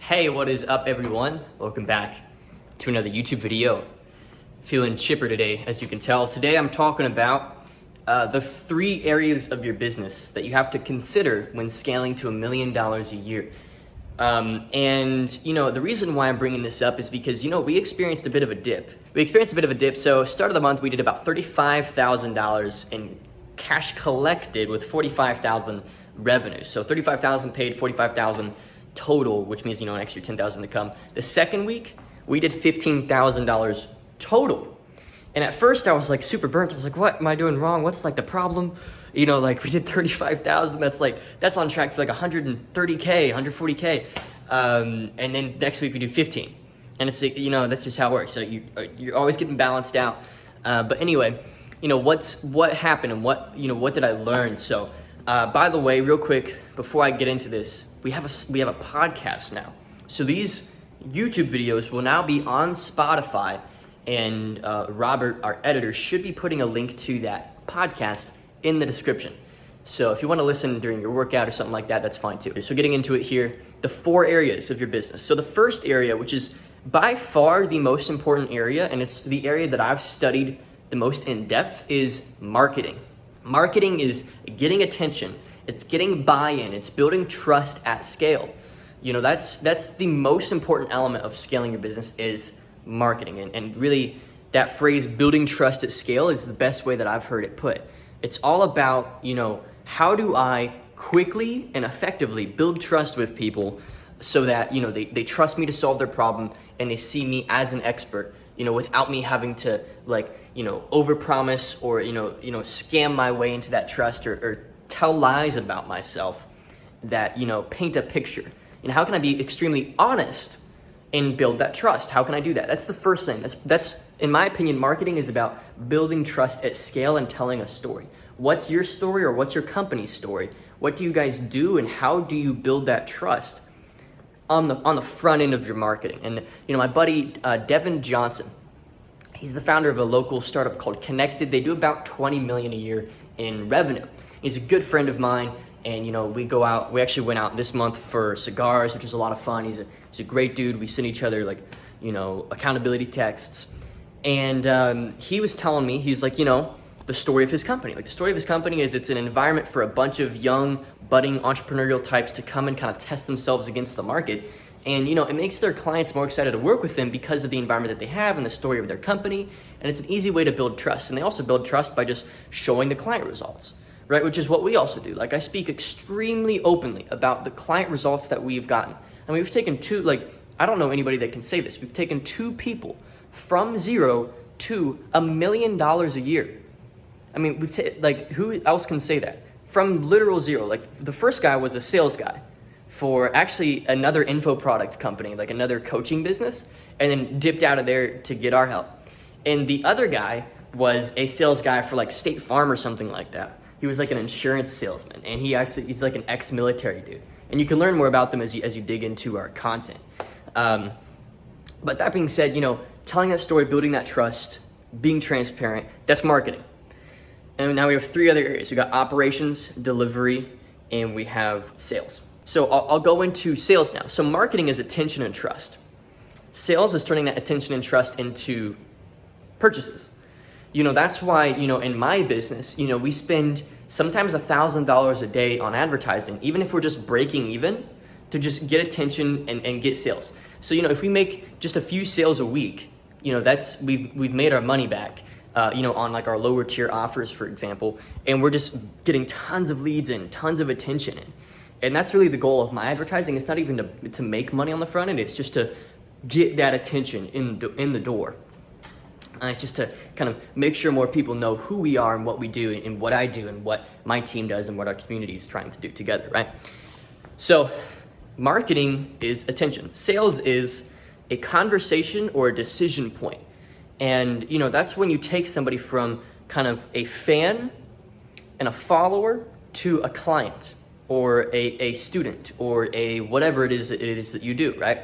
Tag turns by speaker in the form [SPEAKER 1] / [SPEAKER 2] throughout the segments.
[SPEAKER 1] Hey, what is up everyone? Welcome back to another YouTube video. Feeling chipper today, as you can tell. Today I'm talking about the 3 areas of your business that you have to consider when scaling to $1 million a year. The reason why I'm bringing this up is because, we experienced a bit of a dip. So start of the month, we did about $35,000 in cash collected with $45,000 revenue. So $35,000 paid, $45,000 total, which means, an extra $10,000 to come. The second week, we did $15,000 total. And at first I was like super burnt. I was like, what am I doing wrong? What's like the problem? We did 35,000. That's on track for like 130K, 140K. And then next week we do 15. And it's, that's just how it works. So you're always getting balanced out. But anyway, what happened and what did I learn? So, by the way, real quick, before I get into this, we have a podcast now. So these YouTube videos will now be on Spotify, and Robert, our editor, should be putting a link to that podcast in the description. So if you want to listen during your workout or something like that, that's fine too. So getting into it here, the 4 areas of your business. So the first area, which is by far the most important area, and it's the area that I've studied the most in depth, is marketing. Marketing is getting attention. It's getting buy-in. It's building trust at scale. That's the most important element of scaling your business is marketing. And really that phrase, building trust at scale, is the best way that I've heard it put. It's all about, how do I quickly and effectively build trust with people so that, they trust me to solve their problem and they see me as an expert, without me having to overpromise or, scam my way into that trust or tell lies about myself that, paint a picture. How can I be extremely honest and build that trust? How can I do that? That's the first thing. That's in my opinion, marketing is about building trust at scale and telling a story. What's your story, or what's your company's story? What do you guys do, and how do you build that trust on the front end of your marketing? And my buddy Devin Johnson, he's the founder of a local startup called Connected. They do about $20 million a year in revenue. He's a good friend of mine, and we actually went out this month for cigars, which was a lot of fun. He's a great dude. We send each other accountability texts, and he was telling me, he's like, the story of his company. The story of his company is it's an environment for a bunch of young, budding entrepreneurial types to come and kind of test themselves against the market. And, it makes their clients more excited to work with them because of the environment that they have and the story of their company. And it's an easy way to build trust. And they also build trust by just showing the client results, right? Which is what we also do. I speak extremely openly about the client results that we've gotten. And we've taken I don't know anybody that can say this. We've taken 2 people from 0 to $1 million a year. I mean, who else can say that? From literal 0. The first guy was a sales guy for actually another info product company, another coaching business, and then dipped out of there to get our help. And the other guy was a sales guy for State Farm or something like that. He was an insurance salesman, and he's an ex-military dude. And you can learn more about them as you dig into our content. But that being said, telling that story, building that trust, being transparent, that's marketing. And now we have 3 other areas. We got operations, delivery, and we have sales. So I'll go into sales now. So marketing is attention and trust. Sales is turning that attention and trust into purchases. That's why, in my business, we spend sometimes $1,000 a day on advertising, even if we're just breaking even, to just get attention and get sales. So, if we make just a few sales a week, we've made our money back. On our lower tier offers, for example, and we're just getting tons of leads and tons of attention in. And that's really the goal of my advertising. It's not even to make money on the front end. It's just to get that attention in the door. It's just to kind of make sure more people know who we are and what we do and what I do and what my team does and what our community is trying to do together, right? So marketing is attention. Sales is a conversation or a decision point. And, that's when you take somebody from kind of a fan and a follower to a client or a student or a whatever it is that you do, right?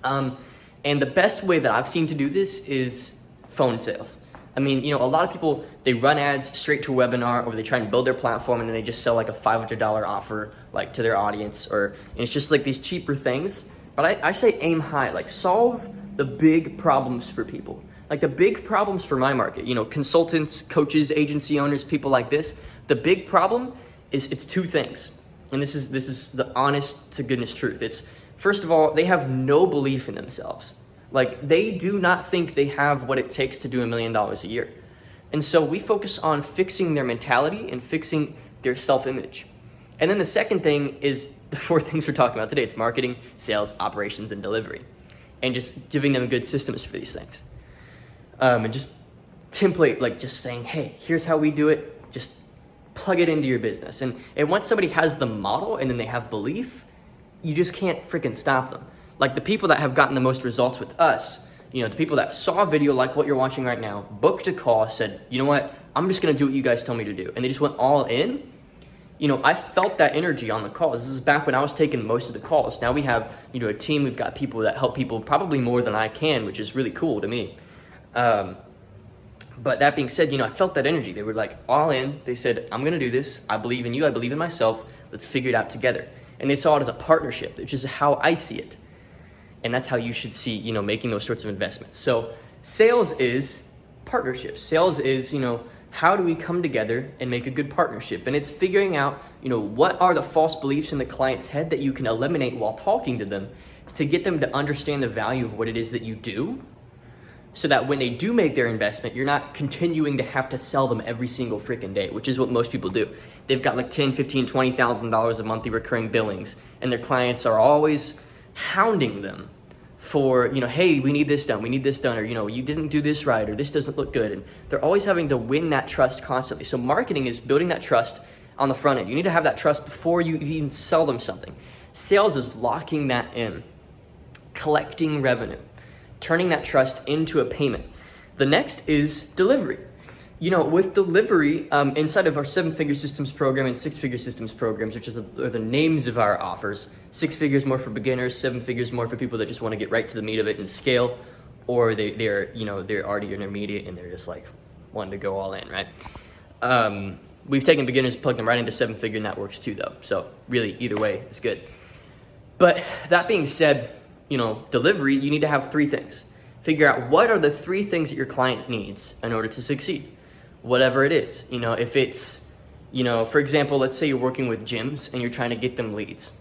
[SPEAKER 1] And the best way that I've seen to do this is phone sales. I mean, a lot of people, they run ads straight to a webinar, or they try and build their platform and then they just sell a $500 offer to their audience, and it's just these cheaper things. but I say aim high, like solve the big problems for people. Like the big problems for my market, you know, consultants, coaches, agency owners, people like this, the big problem is it's two things. And this is the honest to goodness truth. It's, first of all, they have no belief in themselves. Like they do not think they have what it takes to do $1 million a year. And so we focus on fixing their mentality and fixing their self-image. And then the second thing is the four things we're talking about today. It's marketing, sales, operations, and delivery. And just giving them good systems for these things. And just template, like just saying, hey, here's how we do it. Just plug it into your business. And once somebody has the model and then they have belief, you just can't freaking stop them. Like the people that have gotten the most results with us, you know, the people that saw a video like what you're watching right now, booked a call, said, you know what, I'm just going to do what you guys tell me to do. And they just went all in. You know, I felt that energy on the calls. This is back when I was taking most of the calls. Now we have, you know, a team. We've got people that help people probably more than I can, which is really cool to me. But that being said, you know, I felt that energy. They were like all in. They said, I'm going to do this. I believe in you. I believe in myself. Let's figure it out together. And they saw it as a partnership, which is how I see it. And that's how you should see, you know, making those sorts of investments. So sales is partnerships. Sales is, you know, how do we come together and make a good partnership? And it's figuring out, you know, what are the false beliefs in the client's head that you can eliminate while talking to them to get them to understand the value of what it is that you do, so that when they do make their investment, you're not continuing to have to sell them every single freaking day, which is what most people do. They've got like $10, $15, $20,000 of monthly recurring billings, and their clients are always hounding them for, you know, hey, we need this done, or, you know, you didn't do this right, or this doesn't look good. And they're always having to win that trust constantly. So marketing is building that trust on the front end. You need to have that trust before you even sell them something. Sales is locking that in, collecting revenue, turning that trust into a payment. The next is delivery. You know, with delivery, inside of our 7-figure systems program and 6-figure systems programs, which are the names of our offers, 6 figures more for beginners, 7 figures more for people that just want to get right to the meat of it and scale, or they're already intermediate and they're just like wanting to go all in, right? We've taken beginners, plugged them right into 7-figure, and that works too, though. So really, either way, it's good. But that being said, you know, delivery, you need to have 3 things. Figure out what are the 3 things that your client needs in order to succeed. Whatever it is, you know, if it's, you know, for example, let's say you're working with gyms and you're trying to get them leads,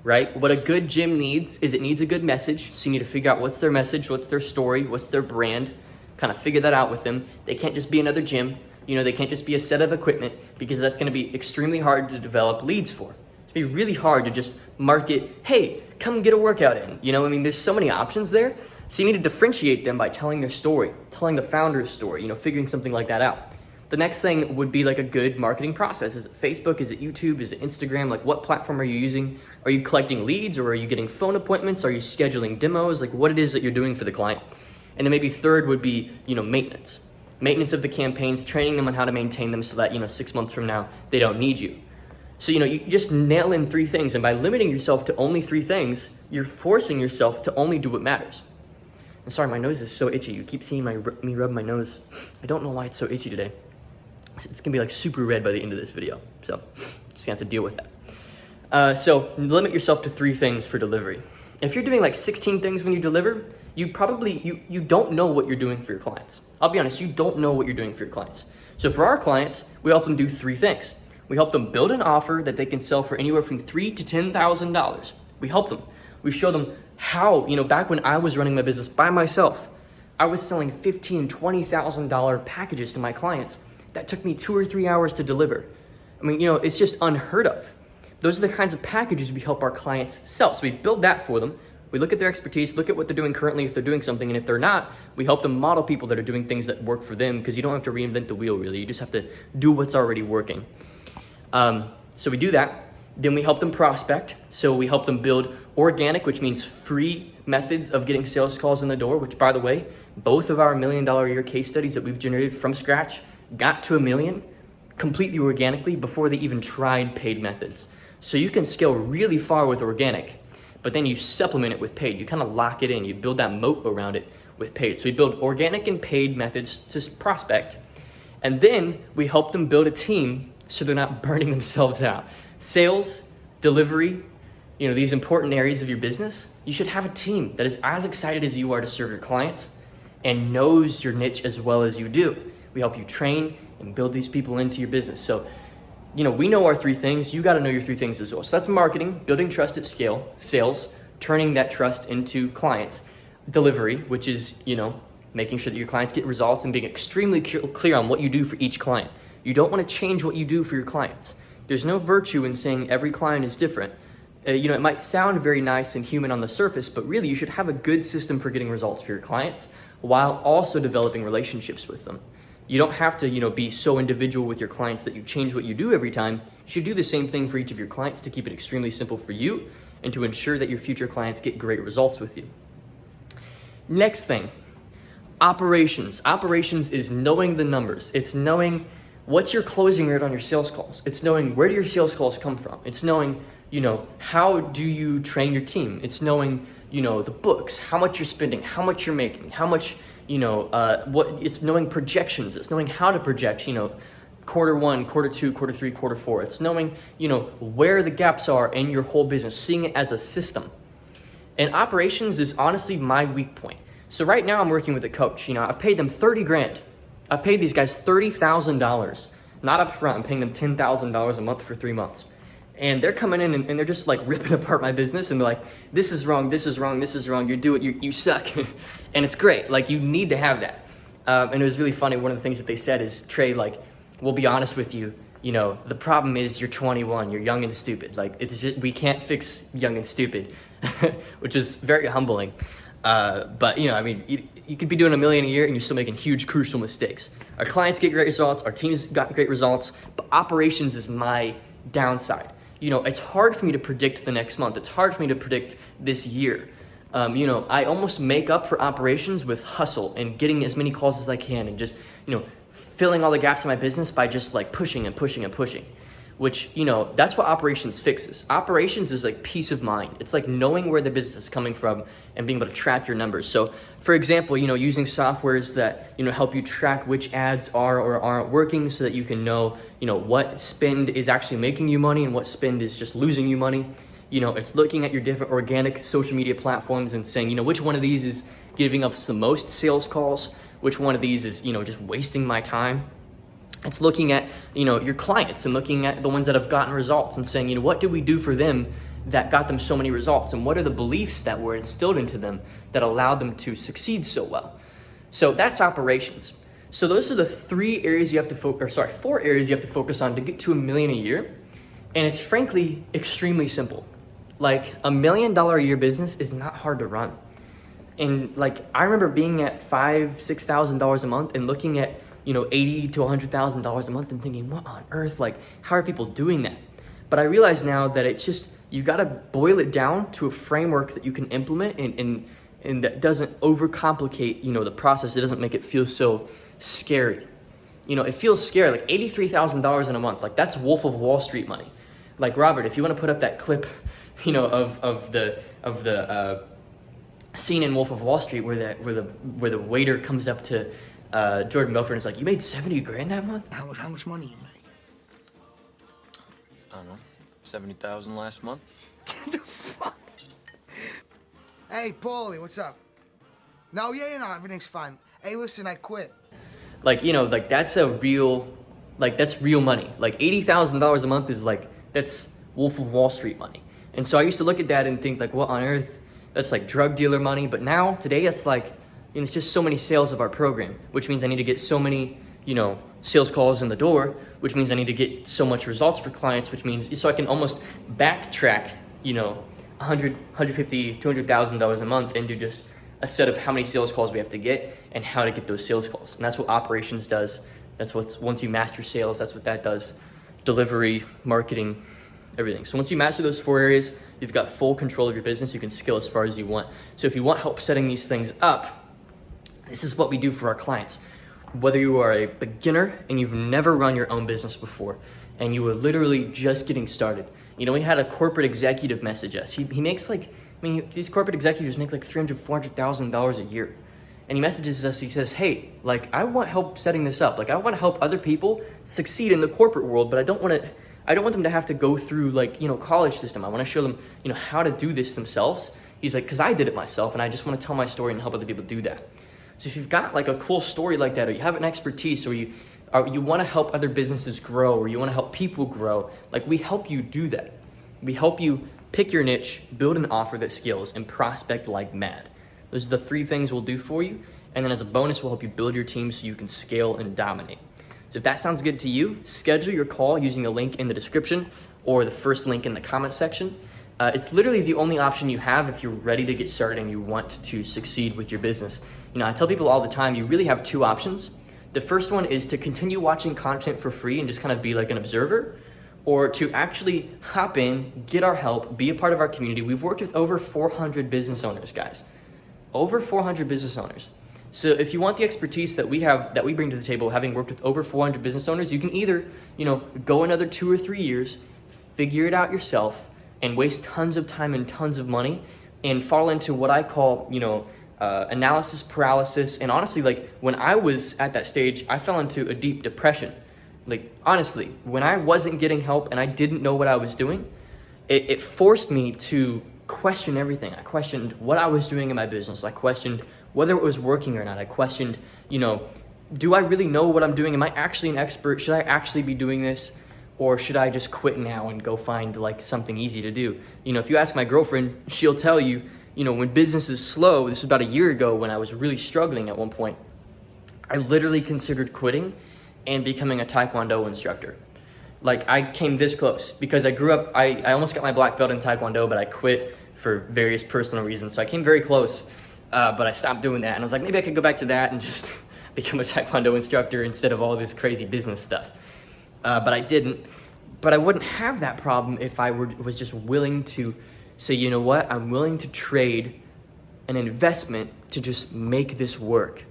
[SPEAKER 1] right? What a good gym needs is it needs a good message. So you need to figure out what's their message, what's their story, what's their brand, kind of figure that out with them. They can't just be another gym. You know, they can't just be a set of equipment, because that's going to be extremely hard to develop leads for. It's going to be really hard to just market, hey, come get a workout in. You know, I mean, there's so many options there. So you need to differentiate them by telling their story, telling the founder's story, you know, figuring something like that out. The next thing would be like a good marketing process. Is it Facebook? Is it YouTube? Is it Instagram? Like, what platform are you using? Are you collecting leads, or are you getting phone appointments? Are you scheduling demos? Like, what it is that you're doing for the client. And then maybe third would be, you know, maintenance. Maintenance of the campaigns, training them on how to maintain them so that, you know, 6 months from now, they don't need you. So, you know, you just nail in 3 things. And by limiting yourself to only 3 things, you're forcing yourself to only do what matters. I'm sorry, my nose is so itchy. You keep seeing me rub my nose. I don't know why it's so itchy today. It's gonna be like super red by the end of this video. So just gonna have to deal with that. So limit yourself to 3 things for delivery. If you're doing like 16 things when you deliver, you probably, you don't know what you're doing for your clients. I'll be honest, you don't know what you're doing for your clients. So for our clients, we help them do 3 things. We help them build an offer that they can sell for anywhere from $3,000 to $10,000. We help them. We show them how, you know, back when I was running my business by myself, I was selling $15,000 and $20,000 packages to my clients. That took me 2 or 3 hours to deliver. I mean, you know, it's just unheard of. Those are the kinds of packages we help our clients sell. So we build that for them. We look at their expertise, look at what they're doing currently, if they're doing something, and if they're not, we help them model people that are doing things that work for them, because you don't have to reinvent the wheel, really. You just have to do what's already working. So we do that. Then we help them prospect. So we help them build organic, which means free methods of getting sales calls in the door, which, by the way, both of our $1 million a year case studies that we've generated from scratch got to $1 million completely organically before they even tried paid methods. So you can scale really far with organic, but then you supplement it with paid. You kind of lock it in. You build that moat around it with paid. So we build organic and paid methods to prospect, and then we help them build a team so they're not burning themselves out. Sales, delivery, these important areas of your business, you should have a team that is as excited as you are to serve your clients and knows your niche as well as you do. We help you train and build these people into your business. So, we know our 3 things. You got to know your 3 things as well. So that's marketing, building trust at scale, sales, turning that trust into clients, delivery, which is, making sure that your clients get results and being extremely clear on what you do for each client. You don't want to change what you do for your clients. There's no virtue in saying every client is different. It might sound very nice and human on the surface, but really you should have a good system for getting results for your clients while also developing relationships with them. You don't have to, be so individual with your clients that you change what you do every time. You should do the same thing for each of your clients to keep it extremely simple for you and to ensure that your future clients get great results with you. Next thing, operations. Operations is knowing the numbers. It's knowing what's your closing rate on your sales calls. It's knowing where do your sales calls come from. It's knowing, how do you train your team. It's knowing, the books, how much you're spending, how much you're making, how much, it's knowing projections. It's knowing how to project, quarter 1, quarter 2, quarter 3, quarter 4. It's knowing, where the gaps are in your whole business, seeing it as a system. And operations is honestly my weak point. So right now I'm working with a coach. I've paid them 30 grand. I've paid these guys $30,000, not up front. I'm paying them $10,000 a month for 3 months. And they're coming in and they're just like ripping apart my business and they're like, this is wrong, this is wrong, this is wrong, you suck. And it's great, like you need to have that. And it was really funny, one of the things that they said is, Trey, like, we'll be honest with you, the problem is you're 21, you're young and stupid. Like, it's just, we can't fix young and stupid, which is very humbling. But you could be doing $1 million a year and you're still making huge, crucial mistakes. Our clients get great results, our teams got great results, but operations is my downside. It's hard for me to predict the next month. It's hard for me to predict this year. I almost make up for operations with hustle and getting as many calls as I can and just, filling all the gaps in my business by just like pushing and pushing and pushing, which, that's what operations fixes. Operations is like peace of mind. It's like knowing where the business is coming from and being able to track your numbers. So for example, using softwares that, help you track which ads are or aren't working so that you can know, what spend is actually making you money and what spend is just losing you money. It's looking at your different organic social media platforms and saying, which one of these is giving us the most sales calls, which one of these is, just wasting my time. It's looking at, your clients and looking at the ones that have gotten results and saying, what did we do for them that got them so many results? And what are the beliefs that were instilled into them that allowed them to succeed so well? So that's operations. So those are the 4 areas you have to focus on to get to $1 million a year. And it's frankly extremely simple. Like $1 million a year business is not hard to run. And like, I remember being at $5,000, $6,000 a month and looking at, $80,000 to $100,000 a month and thinking, what on earth? Like, how are people doing that? But I realize now that it's just, you got to boil it down to a framework that you can implement and that doesn't overcomplicate, the process. It doesn't make it feel so scary. It feels scary, like $83,000 in a month. Like, that's Wolf of Wall Street money. Like, Robert, if you want to put up that clip, of the scene in Wolf of Wall Street where the waiter comes up to Jordan Belfort and is like, you made 70 grand that month?
[SPEAKER 2] How much money you make?
[SPEAKER 3] I don't know, 70,000 last month.
[SPEAKER 2] Get the fuck? Hey, Paulie, what's up? No, everything's fine. Hey, listen, I quit.
[SPEAKER 1] Like, that's real money. Like $80,000 a month is like, that's Wolf of Wall Street money. And so I used to look at that and think like, what on earth? That's like drug dealer money. But now, today, it's like, it's just so many sales of our program, which means I need to get so many, sales calls in the door, which means I need to get so much results for clients, which means, so I can almost backtrack, $100,000, $150,000, $200,000 a month into just a set of how many sales calls we have to get and how to get those sales calls. And that's what operations does. That's once you master sales, that's what that does. Delivery, marketing, everything. So once you master those 4 areas, you've got full control of your business. You can scale as far as you want. So if you want help setting these things up, this is what we do for our clients. Whether you are a beginner and you've never run your own business before, and you were literally just getting started. We had a corporate executive message us. He makes these corporate executives make like $300,000, $400,000 a year. And he messages us, he says, hey, like, I want help setting this up. Like, I want to help other people succeed in the corporate world, but I don't want I don't want them to have to go through like, college system. I want to show them, how to do this themselves. He's like, because I did it myself, and I just want to tell my story and help other people do that. So if you've got like a cool story like that, or you have an expertise, or you want to help other businesses grow, or you want to help people grow, like we help you do that. We help you pick your niche, build an offer that scales, and prospect like mad. Those are the 3 things we'll do for you. And then as a bonus, we'll help you build your team so you can scale and dominate. So if that sounds good to you, schedule your call using the link in the description or the first link in the comment section. It's literally the only option you have if you're ready to get started and you want to succeed with your business. I tell people all the time, you really have 2 options. The first one is to continue watching content for free and just kind of be like an observer, or to actually hop in, get our help, be a part of our community. We've worked with over 400 business owners, guys. Over 400 business owners. So if you want the expertise that we have, that we bring to the table, having worked with over 400 business owners, you can either, go another 2 or 3 years, figure it out yourself, and waste tons of time and tons of money, and fall into what I call, analysis paralysis. And honestly, like when I was at that stage, I fell into a deep depression. Like honestly, when I wasn't getting help and I didn't know what I was doing, it forced me to question everything. I questioned what I was doing in my business. I questioned whether it was working or not. I questioned, do I really know what I'm doing? Am I actually an expert? Should I actually be doing this? Or should I just quit now and go find like something easy to do? If you ask my girlfriend, she'll tell you, when business is slow, this was about a year ago when I was really struggling at one point, I literally considered quitting and becoming a Taekwondo instructor. Like I came this close because I grew up, I almost got my black belt in Taekwondo, but I quit for various personal reasons. So I came very close, but I stopped doing that. And I was like, maybe I could go back to that and just become a Taekwondo instructor instead of all this crazy business stuff. But I didn't. But I wouldn't have that problem if I was just willing to say, you know what, I'm willing to trade an investment to just make this work.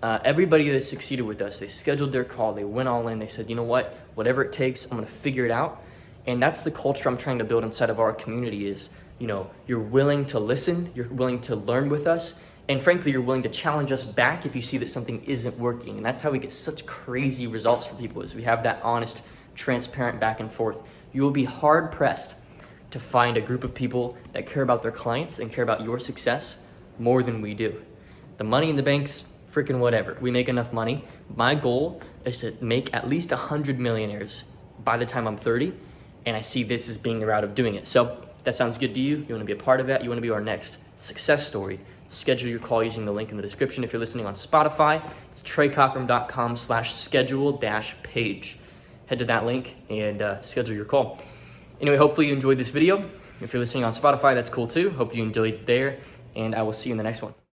[SPEAKER 1] Everybody that succeeded with us, they scheduled their call, they went all in, they said, you know what, whatever it takes, I'm gonna figure it out. And that's the culture I'm trying to build inside of our community is, you're willing to listen, you're willing to learn with us, and frankly, you're willing to challenge us back if you see that something isn't working. And that's how we get such crazy results for people, is we have that honest, transparent back and forth. You will be hard pressed to find a group of people that care about their clients and care about your success more than we do. The money in the bank's freaking whatever. We make enough money. My goal is to make at least 100 millionaires by the time I'm 30, and I see this as being the route of doing it. So if that sounds good to you, you want to be a part of that, you want to be our next success story, schedule your call using the link in the description. If you're listening on Spotify, it's treycockrum.com/schedule-page. Head to that link and schedule your call. Anyway, hopefully you enjoyed this video. If you're listening on Spotify, that's cool too. Hope you enjoyed there, and I will see you in the next one.